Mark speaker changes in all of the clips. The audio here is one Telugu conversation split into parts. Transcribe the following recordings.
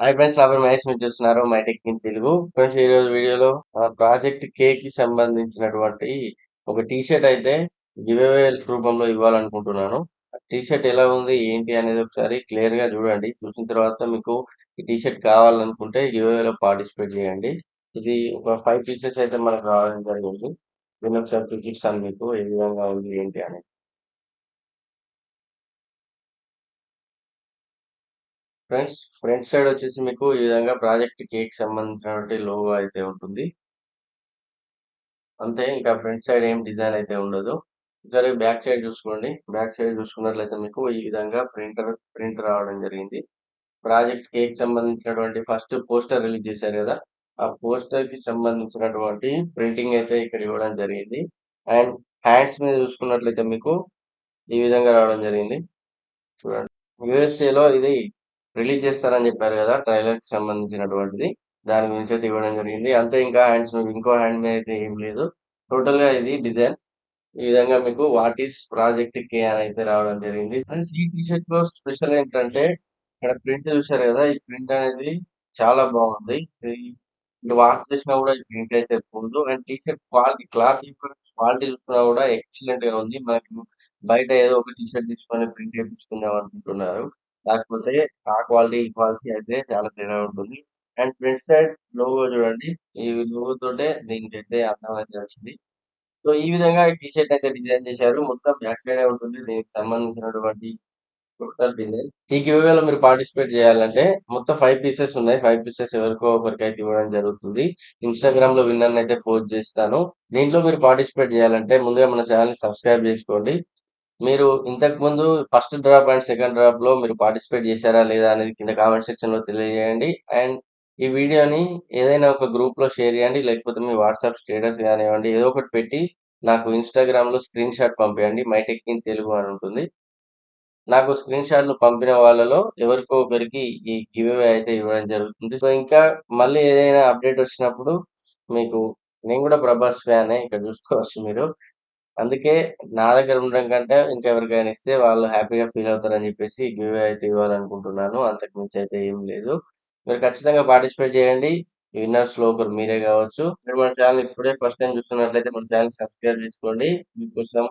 Speaker 1: హాయ్ ఫ్రెండ్స్, నా పేరు మహేష్. మీరు చూస్తున్నారు మైటెక్ ఇన్ తెలుగు. ఫ్రెండ్స్, ఈ రోజు వీడియోలో ప్రాజెక్ట్ కే కి సంబంధించినటువంటి ఒక టీ షర్ట్ అయితే గివ్ అవే రూపంలో ఇవ్వాలనుకుంటున్నాను. టీ షర్ట్ ఎలా ఉంది ఏంటి అనేది ఒకసారి క్లియర్ గా చూడండి. చూసిన తర్వాత మీకు ఈ టీ షర్ట్ కావాలనుకుంటే గివ్ అవేలో పార్టిసిపేట్ చేయండి. ఇది ఒక 5 పీసెస్ అయితే మనకు రావడం జరిగింది. దీన్ని ఒకసారి చూపిస్తాను మీకు ఏ విధంగా ఉంది ఏంటి అనేది. ఫ్రెండ్స్, ఫ్రంట్ సైడ్ వచ్చేసి మీకు ఈ విధంగా ప్రాజెక్ట్ కేక్ సంబంధించినటువంటి లోగో అయితే ఉంటుంది. అంతే, ఇంకా ఫ్రంట్ సైడ్ ఏం డిజైన్ అయితే ఉండదు. సరే, బ్యాక్ సైడ్ చూసుకోండి. బ్యాక్ సైడ్ చూసుకున్నట్లయితే మీకు ఈ విధంగా ప్రింట్ రావడం జరిగింది. ప్రాజెక్ట్ కేక్ సంబంధించినటువంటి ఫస్ట్ పోస్టర్ రిలీజ్ చేశారు కదా, ఆ పోస్టర్ కి సంబంధించినటువంటి ప్రింటింగ్ అయితే ఇక్కడ ఇవ్వడం జరిగింది. అండ్ హ్యాండ్స్ మీద చూసుకున్నట్లయితే మీకు ఈ విధంగా రావడం జరిగింది. చూడండి, USA లో ఇది రిలీజ్ చేస్తారని చెప్పారు కదా, ట్రైలర్ కి సంబంధించినటువంటిది. దాని గురించి అయితే ఇవ్వడం జరిగింది. అంతే, ఇంకా హ్యాండ్స్ మీద ఇంకో హ్యాండ్ మీద అయితే ఏం లేదు. టోటల్ గా ఇది డిజైన్ ఈ విధంగా మీకు వాట్ ఈస్ ప్రాజెక్ట్ కే అని అయితే రావడం జరిగింది. ఫ్రెండ్స్, ఈ టీ షర్ట్ లో స్పెషల్ ఏంటంటే ఇక్కడ ప్రింట్ చూశారు కదా, ఈ ప్రింట్ అనేది చాలా బాగుంది. ఇది వాష్ చేసినా కూడా ఈ ప్రింట్ అయితే పోదు. And T shirt quality, cloth quality చూసుకున్నా కూడా ఎక్సలెంట్ గా ఉంది. మనకు బయట ఏదో ఒక టీ షర్ట్ తీసుకొని ప్రింట్ చేయించుకుందాం అనుకుంటున్నారు, కాకపోతే ఆ క్వాలిటీ ఈ క్వాలిటీ అయితే చాలా తేడా ఉంటుంది. అండ్ ఫ్రంట్ సైడ్ లోగో చూడండి, ఈ లోగో తోటే దీనికైతే అందం అయితే వచ్చింది. సో ఈ విధంగా ఈ టీ షర్ట్ అయితే డిజైన్ చేశారు. మొత్తం బ్యాక్ సైడే ఉంటుంది దీనికి సంబంధించినటువంటి టోటల్ డిజైన్. ఈ గివ్ లో మీరు పార్టిసిపేట్ చేయాలంటే మొత్తం 5 పీసెస్ ఉన్నాయి. 5 పీసెస్ ఎవరికో ఒకరికైతే ఇవ్వడం జరుగుతుంది. ఇన్స్టాగ్రామ్ లో విన్నర్ అయితే పోస్ట్ చేస్తాను. దీంట్లో మీరు పార్టిసిపేట్ చేయాలంటే ముందుగా మన ఛానల్ ని సబ్స్క్రైబ్ చేసుకోండి. మీరు ఇంతకు ముందు first drop and second drop లో మీరు పార్టిసిపేట్ చేశారా లేదా అనేది కింద కామెంట్ సెక్షన్ లో తెలియజేయండి. అండ్ ఈ వీడియోని ఏదైనా ఒక గ్రూప్ లో షేర్ చేయండి, లేకపోతే మీ వాట్సాప్ స్టేటస్ కానివ్వండి, ఏదో ఒకటి పెట్టి నాకు ఇన్స్టాగ్రామ్ లో స్క్రీన్ షాట్ పంపించండి. మైటెక్ ఇన్ తెలుగు అని ఉంటుంది. నాకు స్క్రీన్ షాట్లు పంపిన వాళ్ళలో ఎవరికో ఒకరికి ఈ గివ్ అవే అయితే ఇవ్వడం జరుగుతుంది. సో ఇంకా మళ్ళీ ఏదైనా అప్డేట్ వచ్చినప్పుడు మీకు, నేను కూడా ప్రభాస్ ఫ్యానే, ఇక్కడ చూసుకోవచ్చు మీరు. అందుకే నా దగ్గర ఉండడం కంటే ఇంకా ఎవరికైనా ఇస్తే వాళ్ళు హ్యాపీగా ఫీల్ అవుతారని చెప్పేసి గివ్ అవే అయితే ఇవ్వాలనుకుంటున్నాను. అంతకు మించి అయితే ఏం లేదు. మీరు ఖచ్చితంగా పార్టిసిపేట్ చేయండి. విన్నర్స్ లో ఒకరు మీరే కావచ్చు. మీరు మన ఛానల్ ఇప్పుడే ఫస్ట్ టైం చూస్తున్నట్లయితే మన ఛానల్ సబ్స్క్రైబ్ చేసుకోండి. మీకోసం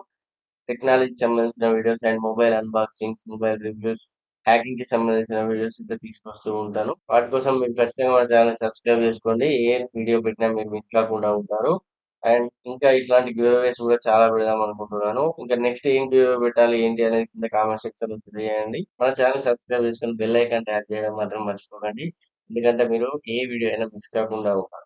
Speaker 1: టెక్నాలజీకి సంబంధించిన videos and mobile unboxings, mobile reviews, hacking కి సంబంధించిన వీడియోస్ అయితే తీసుకొస్తూ ఉంటాను. వాటి కోసం మీరు ఖచ్చితంగా మన ఛానల్ సబ్స్క్రైబ్ చేసుకోండి. ఏ వీడియో పెట్టినా మీరు మిస్ కాకుండా ఉంటారు. అండ్ ఇంకా ఇట్లాంటి గివ్ కూడా చాలా పెడదాం అనుకుంటున్నాను. ఇంకా నెక్స్ట్ ఏం గివ్ పెట్టాలి ఏంటి అనేది కింద కామెంట్ సెక్షన్ లో తెలియజేయండి. మన ఛానల్ సబ్స్క్రైబ్ చేసుకొని బెల్ ఐకాన్ ట్యాప్ చేయడం మాత్రం మర్చిపోకండి. ఎందుకంటే మీరు ఏ వీడియో అయినా మిస్ కాకుండా ఉంటారు.